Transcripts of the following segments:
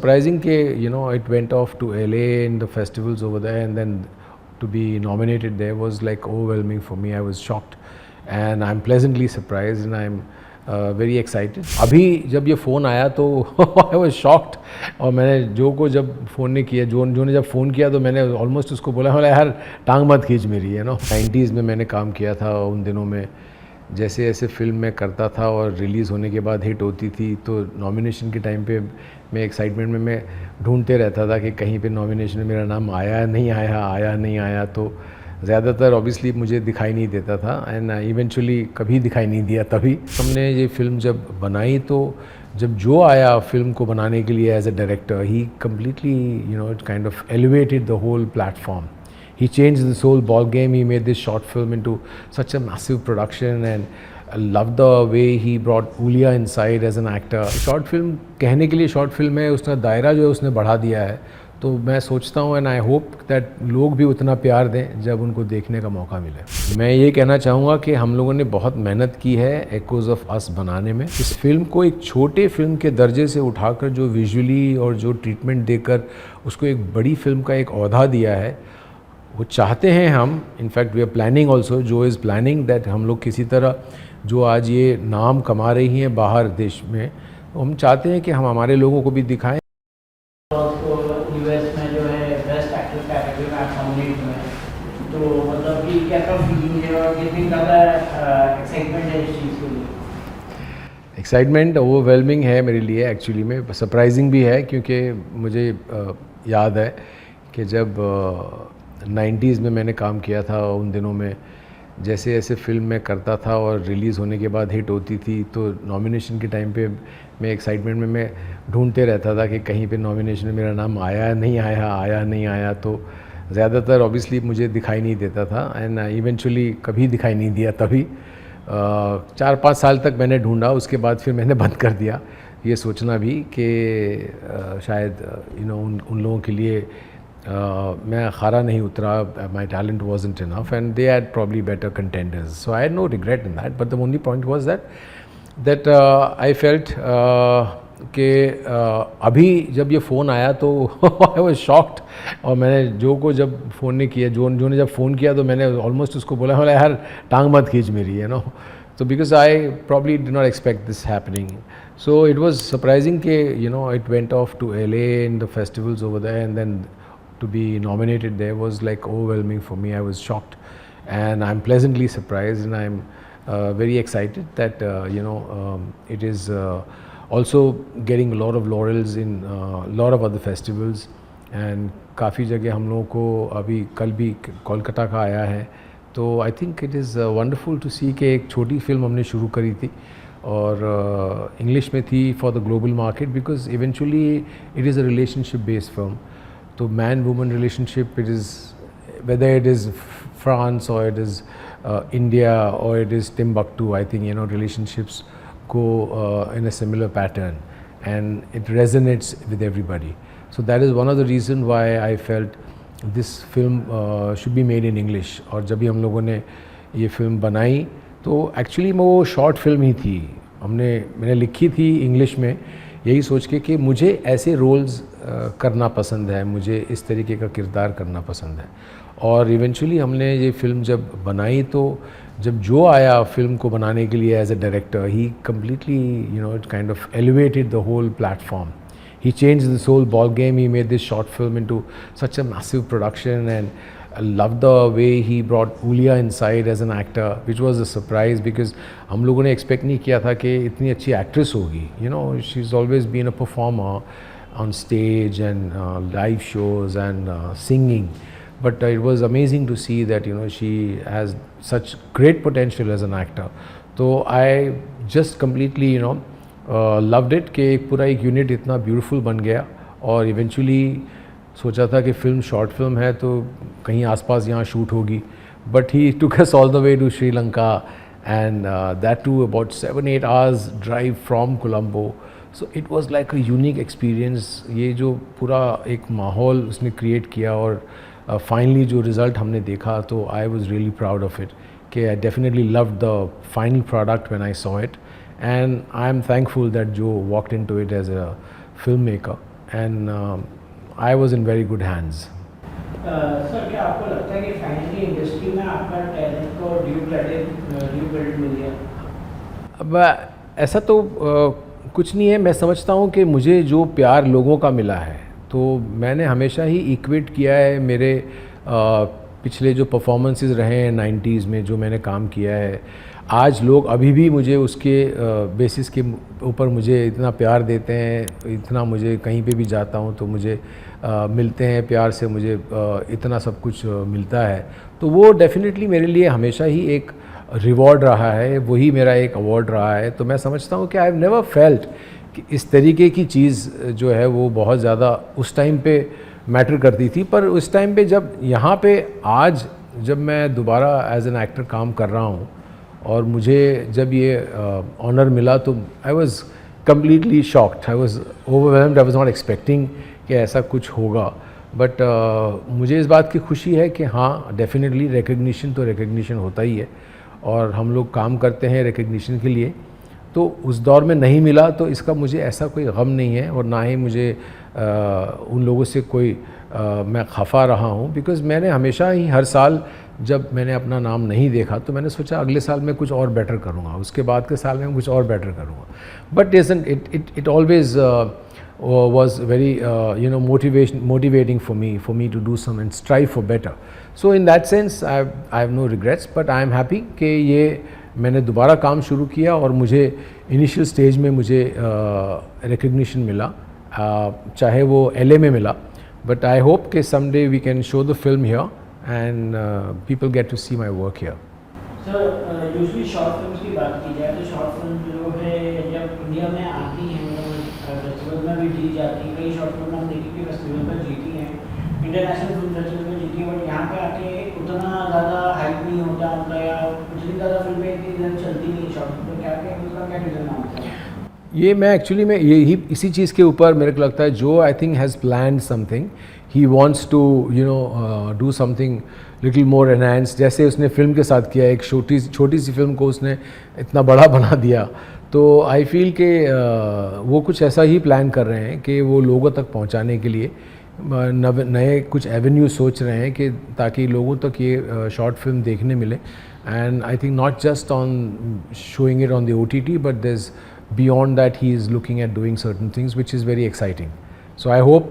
Surprising ke, it went off to LA in the festivals over there, and then to be nominated there was like overwhelming for me. I was shocked and I'm pleasantly surprised and I'm very excited. अभी जब ये phone आया तो I was shocked और मैंने जो को जब फ़ोन ने किया जो ने जब फ़ोन किया तो मैंने ऑलमोस्ट उसको बोला यार टांग मत खींच मेरी 90s में मैंने काम किया था उन दिनों में जैसे जैसे फिल्म मैं करता था और रिलीज़ होने के बाद हिट होती थी तो नॉमिनेशन के टाइम पे मैं एक्साइटमेंट में मैं ढूंढते रहता था कि कहीं पे नॉमिनेशन में मेरा नाम आया नहीं आया तो ज़्यादातर ऑब्वियसली मुझे दिखाई नहीं देता था एंड इवेंचुअली कभी दिखाई नहीं दिया। तभी हमने ये फिल्म जब बनाई तो जब जो आया फिल्म को बनाने के लिए as a director he completely kind of elevated the whole platform. He changed this whole ball game. He made this short film into such a massive production, and I love the way he brought Ulia inside as an actor. Short film कहने के लिए short film है, उसका दायरा जो है उसने बढ़ा दिया है. तो मैं सोचता हूँ and I hope that लोग भी उतना प्यार दें जब उनको देखने का मौका मिले. मैं ये कहना चाहूँगा कि हम लोगों ने बहुत मेहनत की है Echoes of Us बनाने में. इस फिल्म को एक छोटे फिल्म के दर्जे से उठाकर जो विजुअली और जो ट्रीटमेंट देकर उसको एक बड़ी फिल्म का एक ओहदा दिया है वो चाहते हैं हम. In fact we are planning also, जो इज़ प्लानिंग दैट हम लोग किसी तरह जो आज ये नाम कमा रही हैं बाहर देश में तो हम चाहते हैं कि हम हमारे लोगों को भी दिखाएं. यूएस में जो है बेस्ट एक्टर कैटेगरी में आप नॉमिनेट हुए तो मतलब कि क्या फीलिंग है और कितनी ज़्यादा एक्साइटमेंट है इस चीज़ के लिए? एक्साइटमेंट ओवरवेलमिंग है मेरे लिए एक्चुअली में, सरप्राइजिंग भी है क्योंकि मुझे याद है कि जब 90s में मैंने काम किया था उन दिनों में जैसे जैसे फिल्म मैं करता था और रिलीज़ होने के बाद हिट होती थी तो नॉमिनेशन के टाइम पे मैं एक्साइटमेंट में मैं ढूंढते रहता था कि कहीं पे नॉमिनेशन में मेरा नाम आया नहीं आया तो ज़्यादातर ऑब्वियसली मुझे दिखाई नहीं देता था एंड इवेंचुअली कभी दिखाई नहीं दिया. तभी 4-5 साल तक मैंने ढूंढा, उसके बाद फिर मैंने बंद कर दिया ये सोचना भी कि शायद उन लोगों के लिए मैं खारा नहीं उतरा, my talent wasn't enough and they had probably better contenders, so I had no regret in that, but the only point was that I felt कि अभी जब ये फ़ोन आया तो I was shocked और मैंने जो को जब फ़ोन ने किया जो ने जब फ़ोन किया तो मैंने ऑलमोस्ट उसको बोला यार टांग मत खींच मेरी so because I probably did not expect this happening, so it was surprising कि it went off to LA in the festivals over there, and then to be nominated there was like overwhelming for me. I was shocked and I'm pleasantly surprised and I'm very excited that it is also getting a lot of laurels in a lot of other festivals and काफ़ी जगह हम लोगों को अभी कल भी कोलकाता का आया है तो I think it is wonderful to see कि एक छोटी फिल्म हमने शुरू करी थी और इंग्लिश में थी for the global market because eventually it is a relationship based film. तो man woman relationship it is whether it is France or it is India or it is Timbuktu, I think relationships go in a similar pattern and it resonates with everybody. So that is one of the reason why I felt this film should be made in English. और जब भी हम लोगों ने ये film बनाई तो actually वो शॉर्ट फिल्म ही थी. मैंने लिखी थी इंग्लिश में यही सोच के कि मुझे ऐसे रोल्स करना पसंद है, मुझे इस तरीके का किरदार करना पसंद है. और इवेंचुअली हमने ये फिल्म जब बनाई तो जब जो आया फिल्म को बनाने के लिए as a director he completely kind of elevated the whole platform. He changed this whole ball game. He made this short film into such a massive production, and I love the way he brought Ulia inside as an actor, which was a surprise because हम लोगों ने expect नहीं किया था कि इतनी अच्छी actress होगी. She's always been a performer on stage and live shows and singing, but it was amazing to see that she has such great potential as an actor. So I just completely loved it कि पूरा एक unit इतना beautiful बन गया और eventually सोचा था कि फिल्म शॉर्ट फिल्म है तो कहीं आसपास यहाँ शूट होगी, but he took us all the way to Sri Lanka and that too about 7-8 hours drive from Colombo. So it was like a unique experience. ये जो पूरा एक माहौल उसने क्रिएट किया और फाइनली जो रिज़ल्ट हमने देखा तो I was really proud of it कि I definitely loved the final product when I saw it. And I am thankful that Joe walked into it as a filmmaker and I was in very good hands. Sir क्या आपको लगता है कि finally industry में आपका talent को due credit मिल गया? अब ऐसा तो कुछ नहीं है। मैं समझता हूँ कि मुझे जो प्यार लोगों का मिला है तो मैंने हमेशा ही इक्वेट किया है मेरे पिछले जो परफॉर्मेंसेस रहे हैं 90s में जो मैंने काम किया है, आज लोग अभी भी मुझे उसके बेसिस के ऊपर मुझे इतना प्यार देते हैं, इतना मुझे कहीं पे भी जाता हूँ तो मुझे मिलते हैं प्यार से, मुझे इतना सब कुछ मिलता है। तो वो डेफिनेटली मेरे लिए हमेशा ही एक रिवॉर्ड रहा है, वही मेरा एक अवार्ड रहा है। तो मैं समझता हूँ कि आई हैव नेवर फेल्ट कि इस तरीके की चीज़ जो है वो बहुत ज़्यादा उस टाइम पे मैटर करती थी। पर उस टाइम पे जब यहाँ पे आज जब मैं दोबारा एज एन एक्टर काम कर रहा हूँ और मुझे जब ये ऑनर मिला तो I was completely shocked, I was overwhelmed, I was not expecting कि ऐसा कुछ होगा। बट मुझे इस बात की खुशी है कि हाँ डेफिनेटली रिकग्निशन तो रिकग्निशन होता ही है और हम लोग काम करते हैं रिकग्निशन के लिए। तो उस दौर में नहीं मिला तो इसका मुझे ऐसा कोई गम नहीं है और ना ही मुझे उन लोगों से कोई मैं खफा रहा हूँ, बिकॉज़ मैंने हमेशा ही हर साल जब मैंने अपना नाम नहीं देखा तो मैंने सोचा अगले साल मैं कुछ और बेटर करूँगा, उसके बाद के साल में कुछ और बेटर करूँगा। But it always was very motivating for me to do some and strive for better. So in that sense I have no regrets, but I am happy कि ये मैंने दोबारा काम शुरू किया और मुझे इनिशियल स्टेज में मुझे रिकग्निशन मिला, चाहे वो LA में मिला, but I hope कि someday we can show the film here and people get to see my work here. Sir usually short films की बात की जाए तो शॉर्ट फिल्म जो है जब इंडिया में आती हैं फेस्टिवल में भी जीत जाती हैं, कई शॉर्ट फिल्म हम देखी कि फेस्टिवल पर जीती हैं, इंटरनेशनल फिल्म फेस्टिवल में जीती हैं, बट यहाँ पे आके उतना ज़्यादा हाइप नहीं होता उनका या उतनी ज़्यादा फिल्में इतनी ज़्यादा चलती नहीं शॉर्ट फिल्म पर। क्या उसका क्या रीज़न होता है? ये मैं एक्चुअली में यही इसी चीज़ के ऊपर मेरे को लगता है जो I think has planned something, he wants to do something little more enhance. जैसे उसने फिल्म के साथ किया, एक छोटी सी फिल्म को उसने इतना बड़ा बना दिया। तो आई फील कि वो कुछ ऐसा ही प्लान कर रहे हैं कि वो लोगों तक पहुंचाने के लिए नए कुछ एवेन्यू सोच रहे हैं कि ताकि लोगों तक ये शॉर्ट फिल्म देखने मिले। And I think not just on showing it on the OTT but there is beyond that he is looking at doing certain things which is very exciting. So I hope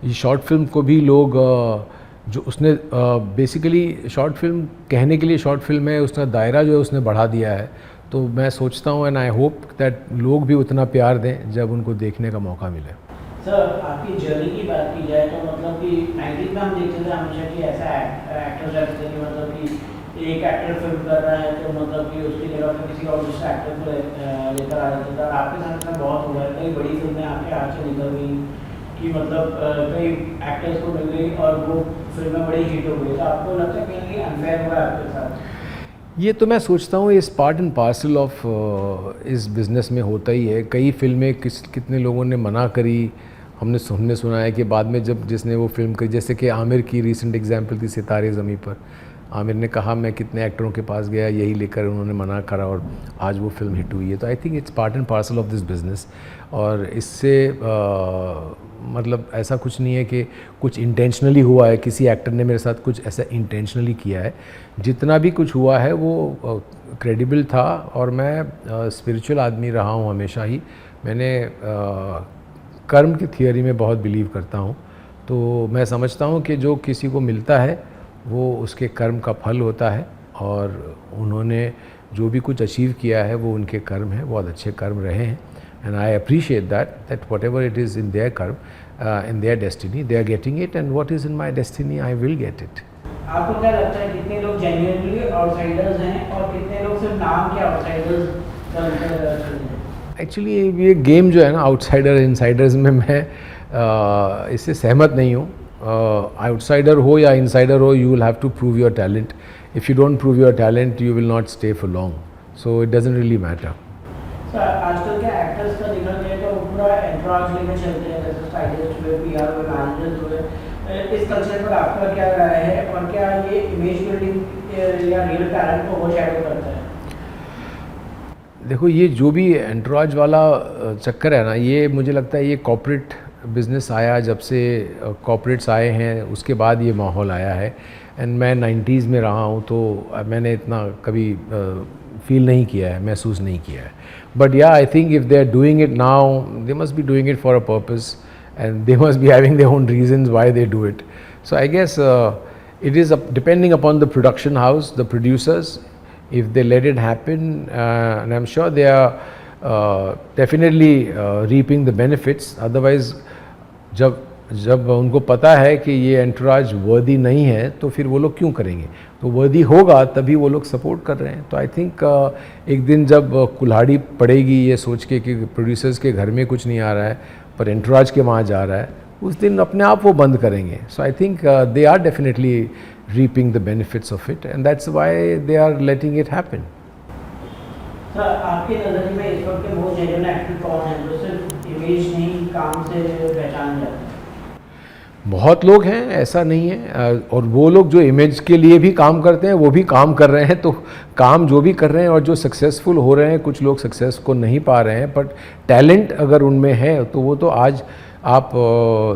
ये short film को भी लोग जो उसने basically short film कहने के लिए short film है, उसका दायरा जो है उसने बढ़ा दिया है। तो मैं सोचता हूँ एंड आई होप दैट लोग भी उतना प्यार दें जब उनको देखने का मौका मिले। सर आपकी जर्नी की बात की जाए तो मतलब कि 90s में हम देखते थे हमेशा कि ऐसा एक्टर्स रहते थे कि मतलब कि एक एक्टर फिल्म कर रहा है तो मतलब कि उसकी जगह पर किसी और दूसरे एक्टर को लेकर आ जाता था। आपके साथ में बहुत हुआ है, कई बड़ी फिल्में आपके हाथ से निकल गई कि मतलब कई एक्टर्स को मिल गई और वो फिल्में बड़ी हिट हो गई। तो आपको लगता है कहीं अनफेयर हुआ है आपके साथ? ये तो मैं सोचता हूँ इस पार्ट एंड पार्सल ऑफ इस बिज़नेस में होता ही है। कई फिल्में कितने लोगों ने मना करी, हमने सुना है कि बाद में जब जिसने वो फिल्म करी, जैसे कि आमिर की रीसेंट एग्जांपल थी सितारे ज़मीं पर। आमिर ने कहा मैं कितने एक्टरों के पास गया, यही लेकर उन्होंने मना करा और आज वो फिल्म हिट हुई है। तो I think it's part and parcel of this business और इससे मतलब ऐसा कुछ नहीं है कि कुछ इंटेंशनली हुआ है, किसी एक्टर ने मेरे साथ कुछ ऐसा इंटेंशनली किया है। जितना भी कुछ हुआ है वो क्रेडिबल था और मैं स्पिरिचुअल आदमी रहा हूँ हमेशा ही। मैंने कर्म की थियोरी में बहुत बिलीव करता हूँ। तो मैं समझता हूँ कि जो किसी को मिलता है वो उसके कर्म का फल होता है और उन्होंने जो भी कुछ अचीव किया है वो उनके कर्म हैं, बहुत अच्छे कर्म रहे हैं। And I appreciate that whatever it is in their karma, in their destiny they are getting it and what is in my destiny I will get it. आपको क्या लगता है कितने लोग जेन्युइनली आउटसाइडर्स हैं और कितने लोग सिर्फ नाम के आउटसाइडर्स? एक्चुअली ये गेम जो है ना आउटसाइडर इनसाइडर्स में मैं इससे सहमत नहीं हूँ। आउटसाइडर हो या इनसाइडर हो, you will have to prove your talent. If you don't prove your talent you will not stay for long, so it doesn't really matter. Sir आजकल के एक्टर्स का देखा जाए तो पूरा एंटोराज लेकर चलते हैं, जैसे स्टाइलिस्ट हुए, PR हुए, मैनेजर्स हुए। इस कल्चर पर आपका क्या राय है और क्या ये इमेज बिल्डिंग या रियल टैलेंट को ओवरशैडो करता है? देखो ये जो भी एंटोराज वाला चक्कर है ना, ये मुझे लगता है ये कॉर्पोरेट बिज़नेस आया, जब से कॉर्पोरेट्स आए हैं, उसके बाद ये माहौल आया है। एंड मैं 90s में रहा हूँ, तो मैंने इतना कभी फील नहीं किया है, महसूस नहीं किया है। But yeah I think if they are doing it now, they must be doing it for a purpose and they must be having their own reasons why they do it. So I guess it is depending upon the production house, the producers, if they let it happen, and I'm sure they are definitely reaping the benefits. Otherwise, जब उनको पता है कि ये एंटोराज वर्दी नहीं है, तो फिर वो लोग क्यों करेंगे? तो वर्दी होगा तभी वो लोग सपोर्ट कर रहे हैं। तो आई थिंक एक दिन जब कुल्हाड़ी पड़ेगी ये सोच के कि प्रोड्यूसर्स के घर में कुछ नहीं आ रहा है पर एंटोराज के वहाँ जा रहा है, उस दिन अपने आप वो बंद करेंगे। So I think they are definitely reaping the benefits of it and that's why they are letting it happen. Sir, आपके नज़रिए में इस वक्त के बहुत जेन्युइन एक्टर कौन हैं जो सिर्फ इमेज नहीं काम से पहचान जाते हैं? बहुत लोग हैं, ऐसा नहीं है। और वो लोग जो इमेज के लिए भी काम करते हैं वो भी काम कर रहे हैं। तो काम जो भी कर रहे हैं और जो सक्सेसफुल हो रहे हैं, कुछ लोग सक्सेस को नहीं पा रहे हैं, बट टैलेंट अगर उनमें है तो वो तो आज आप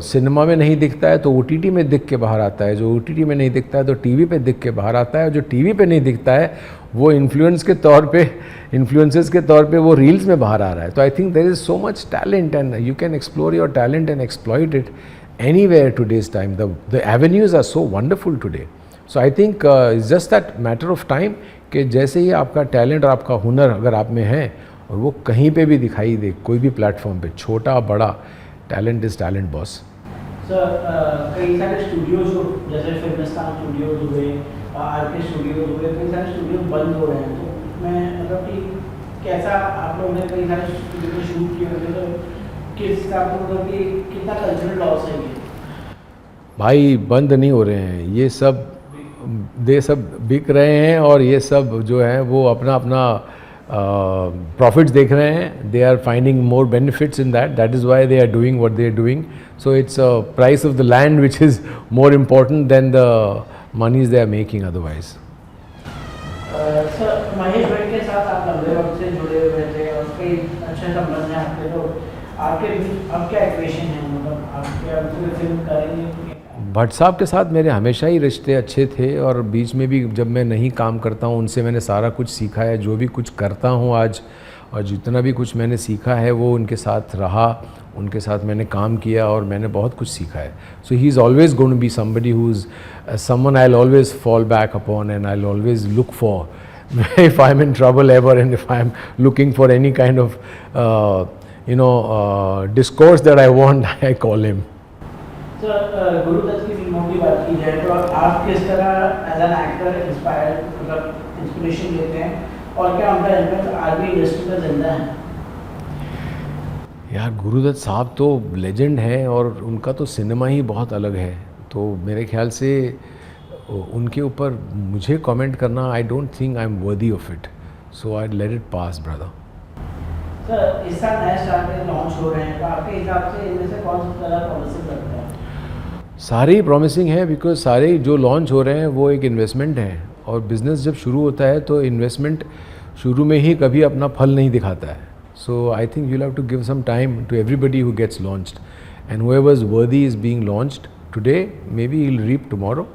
सिनेमा में नहीं दिखता है तो OTT में दिख के बाहर आता है, जो OTT में नहीं दिखता है तो टीवी पे दिख के बाहर आता है, और जो टीवी पे नहीं दिखता है वो इन्फ्लुएंसर्स के तौर पे वो रील्स में बाहर आ रहा है। तो I think there is so much talent and you can explore your talent and exploit it anywhere today's time. The avenues are so wonderful today. So I think it's just that matter of time कि जैसे ही आपका talent और आपका हुनर अगर आप में है और वो कहीं पे भी दिखाई दे, कोई भी प्लेटफॉर्म पे, छोटा बड़ा, talent is talent boss. Sir, कई सारे स्टूडियोज जैसे फिल्मिस्तान स्टूडियोज हुए, RK स्टूडियोज हुए, कई सारे स्टूडियो बंद हो रहे हैं। तो मैं मतलब कि कैसा आप लोगों ने कई सारे स्टूडियो में शूट किए हुए, तो किस हिसाब से मतलब कि कितना कल्चरल लॉस है ये? भाई बंद नहीं हो रहे हैं, ये सब बिक रहे हैं और ये सब जो है वो अपना प्रॉफिट्स देख रहे हैं। They are finding more benefits in that is why they are doing what they are doing. So it's a price of the land which is more important than the monies they are making otherwise. Sir, Mahesh bhai के साथ आप लंबे वक्त से जुड़े हुए थे और कई अच्छे संबंध हैं आपके, तो आपके अब क्या इक्वेशन है? मतलब आपके अब फिल्म करेंगे? भट्ट साहब के साथ मेरे हमेशा ही रिश्ते अच्छे थे और बीच में भी जब मैं नहीं काम करता हूँ उनसे मैंने सारा कुछ सीखा है। जो भी कुछ करता हूँ आज और जितना भी कुछ मैंने सीखा है वो उनके साथ रहा, उनके साथ मैंने काम किया और मैंने बहुत कुछ सीखा है। So he is always going to be somebody who is someone I will always fall back upon and I will always look for if I am in trouble ever and if I am looking for any kind of discourse that I want, I call him. Sir, Guru Dutt की फिल्मों की बात की जाए तो आप किस तरह एज एन एक्टर इंस्पिरेशन लेते हैं और क्या उनका इम्पैक्ट आज भी इंडस्ट्री पर जिंदा है? यार गुरुदत्त साहब तो लेजेंड हैं और उनका तो सिनेमा ही बहुत अलग है। तो मेरे ख्याल से उनके ऊपर मुझे कमेंट करना, I don't think I am worthy of it, so I let it pass brother. Sir, इस साल नए स्टार में लॉन्च हो रहे हैं, तो आपके हिसाब से इनमें से कौन सा ज़्यादा प्रॉमिसिंग लगता है? सारे ही प्रॉमिसिंग हैं, बिकॉज सारे जो लॉन्च हो रहे हैं वो एक इन्वेस्टमेंट है और बिज़नेस जब शुरू होता है तो इन्वेस्टमेंट शुरू में ही कभी अपना फल नहीं दिखाता है। So I think you have to give some time to everybody who gets launched and whoever is worthy is being launched today, maybe he'll reap tomorrow.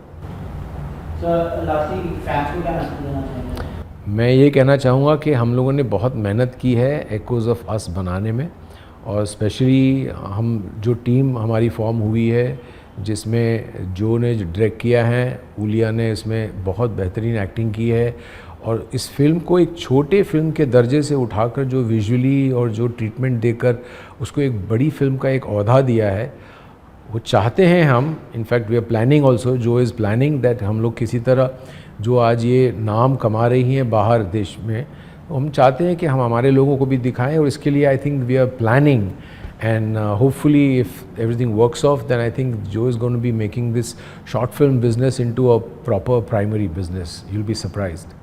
Sir, lastly fans को क्या मैसेज देना चाहेंगे? मैं ये कहना चाहूँगा कि हम लोगों ने बहुत मेहनत की है एक्कोज ऑफ अस बनाने में, और स्पेशली हम जो टीम हमारी फॉर्म हुई है जिसमें जो ने डायरेक्ट किया है, उलिया ने इसमें बहुत बेहतरीन एक्टिंग की है और इस फिल्म को एक छोटे फिल्म के दर्जे से उठाकर जो विजुअली और जो ट्रीटमेंट देकर उसको एक बड़ी फिल्म का एक ओहदा दिया है, वो चाहते हैं हम। In fact we are planning also, जो इज़ प्लानिंग दैट हम लोग किसी तरह जो आज ये नाम कमा रही हैं बाहर देश में, हम चाहते हैं कि हम हमारे लोगों को भी दिखाएं और इसके लिए I think we are planning and hopefully if everything works off then I think जो is going to be making this short film business into a proper primary business, you will be surprised.